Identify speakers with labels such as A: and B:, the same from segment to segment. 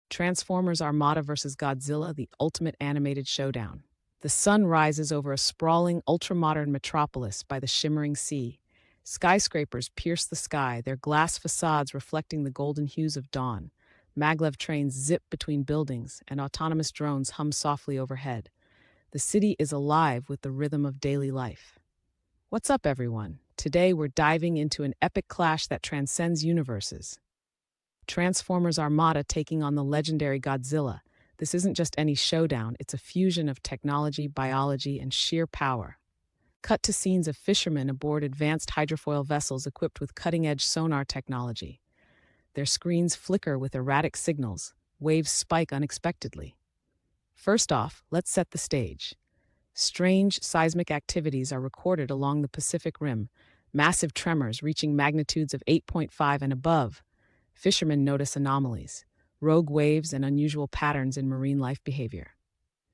A: Transformers Armada vs. Godzilla, the ultimate animated showdown. The sun rises over a sprawling, ultra-modern metropolis by the shimmering sea. Skyscrapers pierce the sky, their glass facades reflecting the golden hues of dawn. Maglev trains zip between buildings, and autonomous drones hum softly overhead. The city is alive with the rhythm of daily life. What's up, everyone? Today we're diving into an epic clash that transcends universes. Transformers Armada taking on the legendary Godzilla. This isn't just any showdown, it's a fusion of technology, biology, and sheer power. Cut to scenes of fishermen aboard advanced hydrofoil vessels equipped with cutting-edge sonar technology. Their screens flicker with erratic signals, waves spike unexpectedly. First off, let's set the stage. Strange seismic activities are recorded along the Pacific Rim, massive tremors reaching magnitudes of 8.5 and above. Fishermen notice anomalies, rogue waves, and unusual patterns in marine life behavior.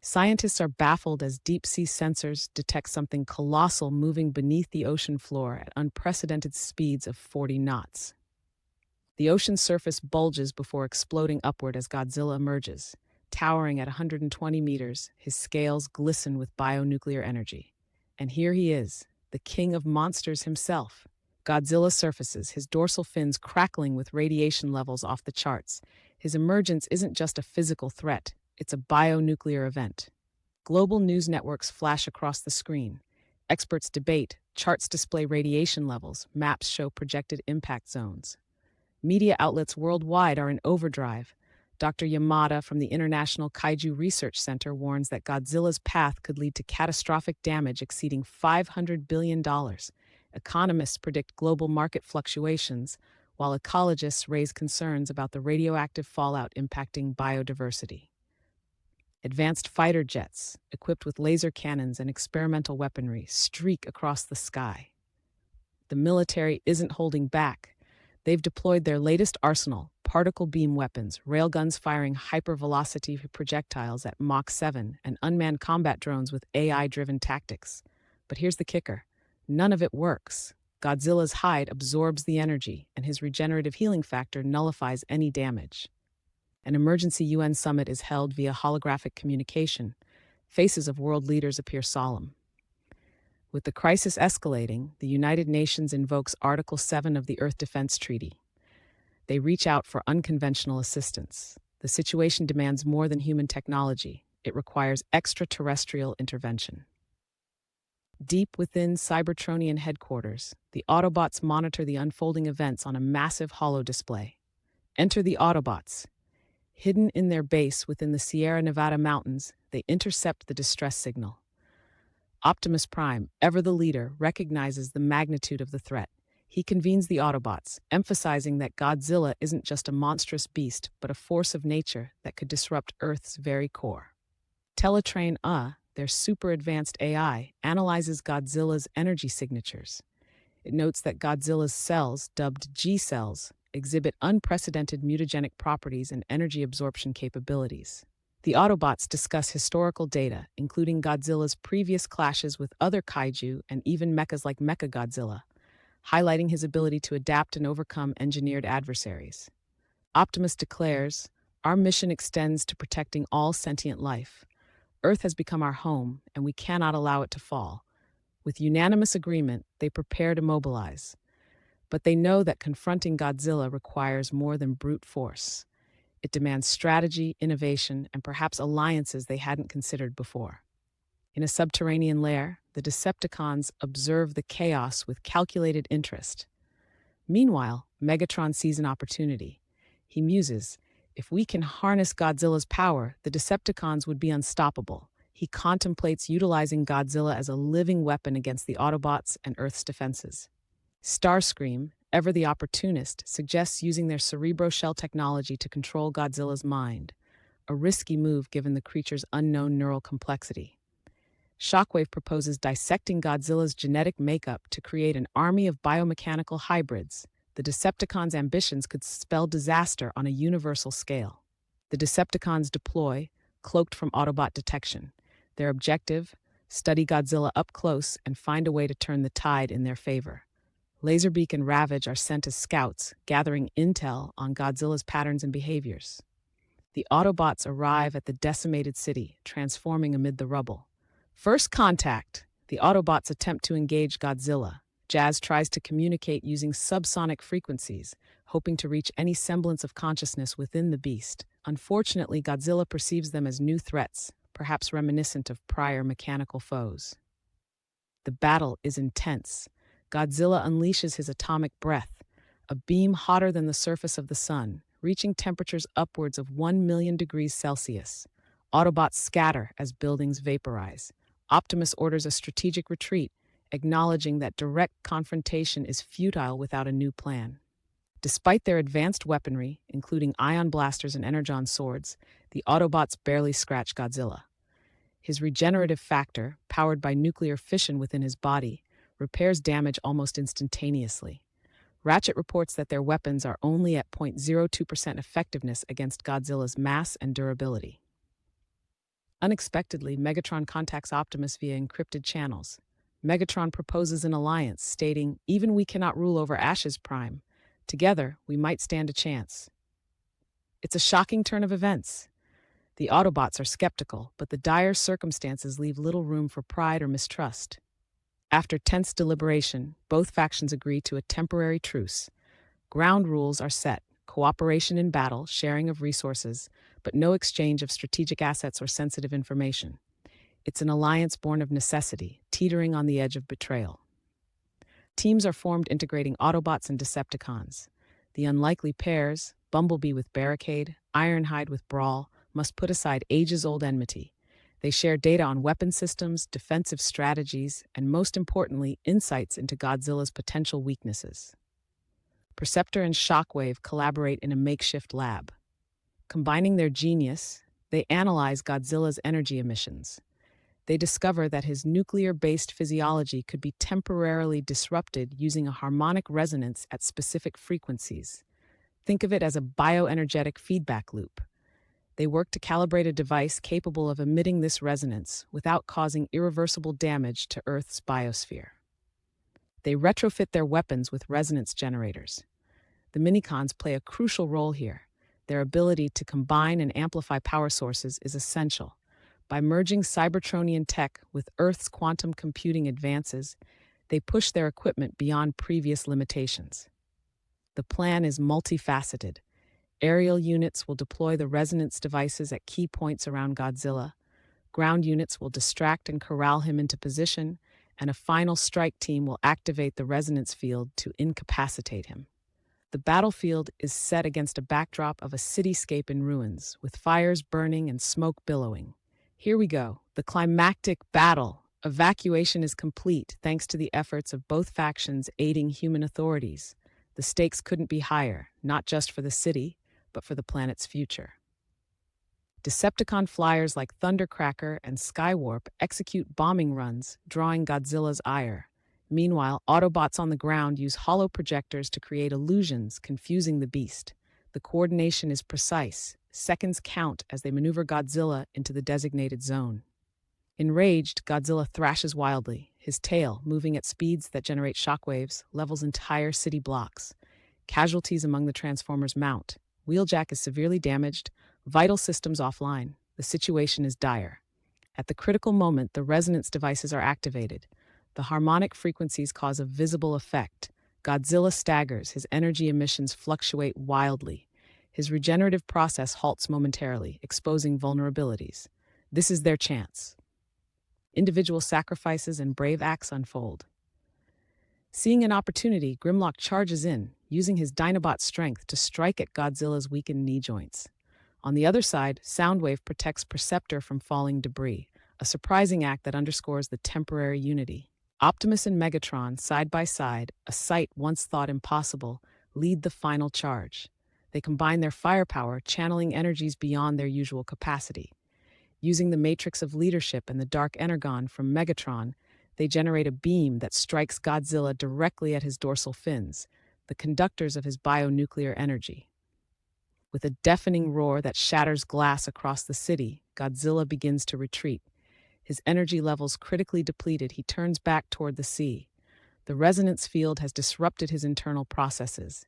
A: Scientists are baffled as deep-sea sensors detect something colossal moving beneath the ocean floor at unprecedented speeds of 40 knots. The ocean surface bulges before exploding upward as Godzilla emerges. Towering at 120 meters, his scales glisten with bionuclear energy. And here he is, the king of monsters himself. Godzilla surfaces, his dorsal fins crackling with radiation levels off the charts. His emergence isn't just a physical threat, it's a bionuclear event. Global news networks flash across the screen. Experts debate, charts display radiation levels, maps show projected impact zones. Media outlets worldwide are in overdrive. Dr. Yamada from the International Kaiju Research Center warns that Godzilla's path could lead to catastrophic damage exceeding $500 billion. Economists predict global market fluctuations, while ecologists raise concerns about the radioactive fallout impacting biodiversity. Advanced fighter jets, equipped with laser cannons and experimental weaponry, streak across the sky. The military isn't holding back. They've deployed their latest arsenal, particle beam weapons, railguns firing hypervelocity projectiles at Mach 7, and unmanned combat drones with AI-driven tactics. But here's the kicker. None of it works. Godzilla's hide absorbs the energy, and his regenerative healing factor nullifies any damage. An emergency UN summit is held via holographic communication. Faces of world leaders appear solemn. With the crisis escalating, the United Nations invokes Article 7 of the Earth Defense Treaty. They reach out for unconventional assistance. The situation demands more than human technology. It requires extraterrestrial intervention. Deep within Cybertronian headquarters, the Autobots monitor the unfolding events on a massive holodisplay. Enter the Autobots. Hidden in their base within the Sierra Nevada mountains, they intercept the distress signal. Optimus Prime, ever the leader, recognizes the magnitude of the threat. He convenes the Autobots, emphasizing that Godzilla isn't just a monstrous beast, but a force of nature that could disrupt Earth's very core. Teletrain their super-advanced AI, analyzes Godzilla's energy signatures. It notes that Godzilla's cells, dubbed G-cells, exhibit unprecedented mutagenic properties and energy absorption capabilities. The Autobots discuss historical data, including Godzilla's previous clashes with other kaiju and even mechas like Mechagodzilla, highlighting his ability to adapt and overcome engineered adversaries. Optimus declares, "Our mission extends to protecting all sentient life. Earth has become our home, and we cannot allow it to fall." With unanimous agreement, they prepare to mobilize. But they know that confronting Godzilla requires more than brute force. It demands strategy, innovation, and perhaps alliances they hadn't considered before. In a subterranean lair, the Decepticons observe the chaos with calculated interest. Meanwhile, Megatron sees an opportunity. He muses, "If we can harness Godzilla's power, the Decepticons would be unstoppable." He contemplates utilizing Godzilla as a living weapon against the Autobots and Earth's defenses. Starscream, ever the opportunist, suggests using their Cerebro Shell technology to control Godzilla's mind, a risky move given the creature's unknown neural complexity. Shockwave proposes dissecting Godzilla's genetic makeup to create an army of biomechanical hybrids. The Decepticons' ambitions could spell disaster on a universal scale. The Decepticons deploy, cloaked from Autobot detection. Their objective: study Godzilla up close and find a way to turn the tide in their favor. Laserbeak and Ravage are sent as scouts, gathering intel on Godzilla's patterns and behaviors. The Autobots arrive at the decimated city, transforming amid the rubble. First contact. The Autobots attempt to engage Godzilla. Jazz tries to communicate using subsonic frequencies, hoping to reach any semblance of consciousness within the beast. Unfortunately, Godzilla perceives them as new threats, perhaps reminiscent of prior mechanical foes. The battle is intense. Godzilla unleashes his atomic breath, a beam hotter than the surface of the sun, reaching temperatures upwards of 1 million degrees Celsius. Autobots scatter as buildings vaporize. Optimus orders a strategic retreat, acknowledging that direct confrontation is futile without a new plan. Despite their advanced weaponry, including ion blasters and energon swords, the Autobots barely scratch Godzilla. His regenerative factor, powered by nuclear fission within his body, repairs damage almost instantaneously. Ratchet reports that their weapons are only at 0.02% effectiveness against Godzilla's mass and durability. Unexpectedly, Megatron contacts Optimus via encrypted channels. Megatron proposes an alliance, stating, "Even we cannot rule over Ash's Prime. Together, we might stand a chance." It's a shocking turn of events. The Autobots are skeptical, but the dire circumstances leave little room for pride or mistrust. After tense deliberation, both factions agree to a temporary truce. Ground rules are set: cooperation in battle, sharing of resources, but no exchange of strategic assets or sensitive information. It's an alliance born of necessity, teetering on the edge of betrayal. Teams are formed integrating Autobots and Decepticons. The unlikely pairs, Bumblebee with Barricade, Ironhide with Brawl, must put aside ages-old enmity. They share data on weapon systems, defensive strategies, and most importantly, insights into Godzilla's potential weaknesses. Perceptor and Shockwave collaborate in a makeshift lab. Combining their genius, they analyze Godzilla's energy emissions. They discover that his nuclear-based physiology could be temporarily disrupted using a harmonic resonance at specific frequencies. Think of it as a bioenergetic feedback loop. They work to calibrate a device capable of emitting this resonance without causing irreversible damage to Earth's biosphere. They retrofit their weapons with resonance generators. The minicons play a crucial role here. Their ability to combine and amplify power sources is essential. By merging Cybertronian tech with Earth's quantum computing advances, they push their equipment beyond previous limitations. The plan is multifaceted. Aerial units will deploy the resonance devices at key points around Godzilla. Ground units will distract and corral him into position, and a final strike team will activate the resonance field to incapacitate him. The battlefield is set against a backdrop of a cityscape in ruins, with fires burning and smoke billowing. Here we go, the climactic battle. Evacuation is complete thanks to the efforts of both factions aiding human authorities. The stakes couldn't be higher, not just for the city, but for the planet's future. Decepticon flyers like Thundercracker and Skywarp execute bombing runs, drawing Godzilla's ire. Meanwhile, Autobots on the ground use hollow projectors to create illusions, confusing the beast. The coordination is precise. Seconds count as they maneuver Godzilla into the designated zone. Enraged, Godzilla thrashes wildly. His tail, moving at speeds that generate shockwaves, levels entire city blocks. Casualties among the Transformers mount. Wheeljack is severely damaged, vital systems offline. The situation is dire. At the critical moment, the resonance devices are activated. The harmonic frequencies cause a visible effect. Godzilla staggers, his energy emissions fluctuate wildly. His regenerative process halts momentarily, exposing vulnerabilities. This is their chance. Individual sacrifices and brave acts unfold. Seeing an opportunity, Grimlock charges in, using his Dinobot strength to strike at Godzilla's weakened knee joints. On the other side, Soundwave protects Perceptor from falling debris, a surprising act that underscores the temporary unity. Optimus and Megatron, side by side, a sight once thought impossible, lead the final charge. They combine their firepower, channeling energies beyond their usual capacity. Using the matrix of leadership and the dark energon from Megatron, they generate a beam that strikes Godzilla directly at his dorsal fins, the conductors of his bionuclear energy. With a deafening roar that shatters glass across the city, Godzilla begins to retreat. His energy levels critically depleted, he turns back toward the sea. The resonance field has disrupted his internal processes.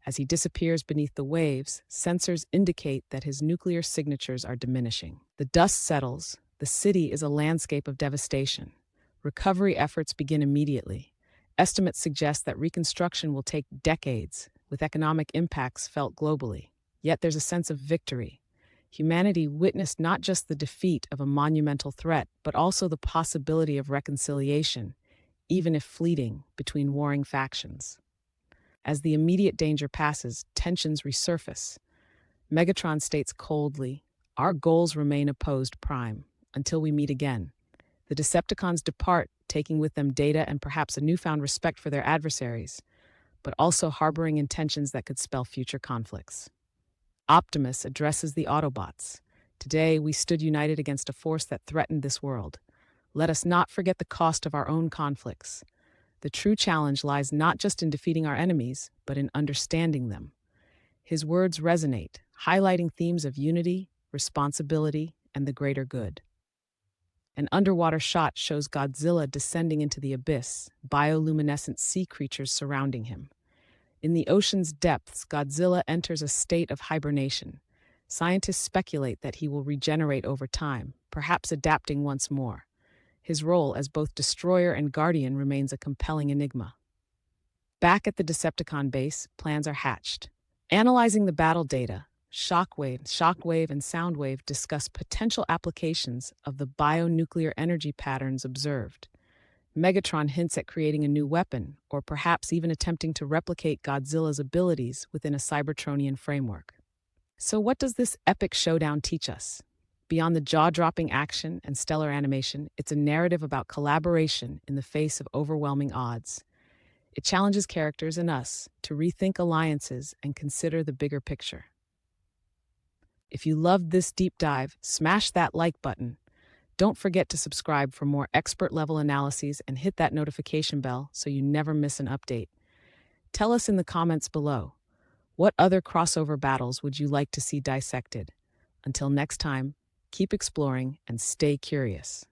A: As he disappears beneath the waves, sensors indicate that his nuclear signatures are diminishing. The dust settles. The city is a landscape of devastation. Recovery efforts begin immediately. Estimates suggest that reconstruction will take decades, with economic impacts felt globally. Yet there's a sense of victory. Humanity witnessed not just the defeat of a monumental threat, but also the possibility of reconciliation, even if fleeting, between warring factions. As the immediate danger passes, tensions resurface. Megatron states coldly, "Our goals remain opposed prime, until we meet again." The Decepticons depart, taking with them data and perhaps a newfound respect for their adversaries, but also harboring intentions that could spell future conflicts. Optimus addresses the Autobots. "Today, we stood united against a force that threatened this world. Let us not forget the cost of our own conflicts. The true challenge lies not just in defeating our enemies, but in understanding them." His words resonate, highlighting themes of unity, responsibility, and the greater good. An underwater shot shows Godzilla descending into the abyss, bioluminescent sea creatures surrounding him. In the ocean's depths, Godzilla enters a state of hibernation. Scientists speculate that he will regenerate over time, perhaps adapting once more. His role as both destroyer and guardian remains a compelling enigma. Back at the Decepticon base, plans are hatched. Analyzing the battle data, Shockwave, and Soundwave discuss potential applications of the bionuclear energy patterns observed. Megatron hints at creating a new weapon, or perhaps even attempting to replicate Godzilla's abilities within a Cybertronian framework. So what does this epic showdown teach us? Beyond the jaw-dropping action and stellar animation, it's a narrative about collaboration in the face of overwhelming odds. It challenges characters and us to rethink alliances and consider the bigger picture. If you loved this deep dive, smash that like button. Don't forget to subscribe for more expert-level analyses and hit that notification bell so you never miss an update. Tell us in the comments below, what other crossover battles would you like to see dissected? Until next time, keep exploring and stay curious.